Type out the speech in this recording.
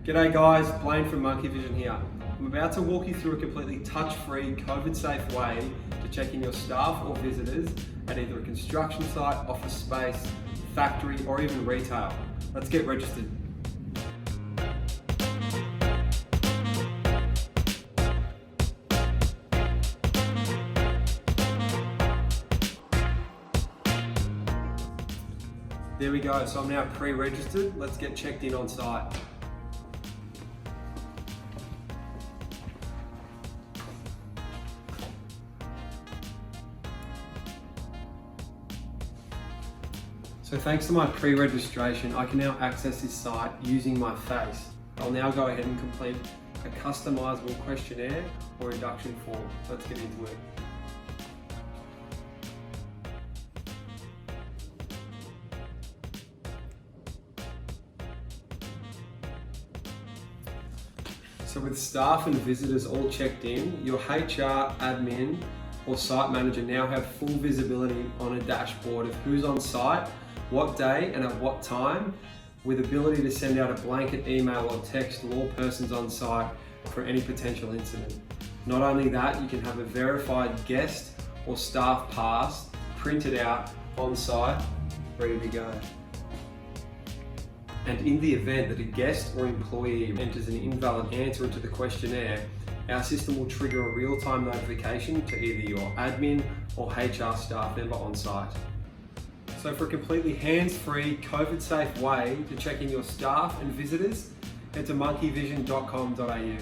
G'day guys, Blaine from Monkey Vision here. I'm about to walk you through a completely touch-free, COVID-safe way to check in your staff or visitors at either a construction site, office space, factory, or even retail. Let's get registered. There we go, so I'm now pre-registered. Let's get checked in on site. So thanks to my pre-registration, I can now access this site using my face. I'll now go ahead and complete a customizable questionnaire or induction form. Let's get into it. So with staff and visitors all checked in, your HR, admin, or site manager now have full visibility on a dashboard of who's on site, what day and at what time, with ability to send out a blanket email or text to all persons on site for any potential incident. Not only that, you can have a verified guest or staff pass printed out on site, ready to go. And in the event that a guest or employee enters an invalid answer into the questionnaire, our system will trigger a real-time notification to either your admin or HR staff member on site. So for a completely hands-free, COVID-safe way to check in your staff and visitors, head to monkeyvision.com.au.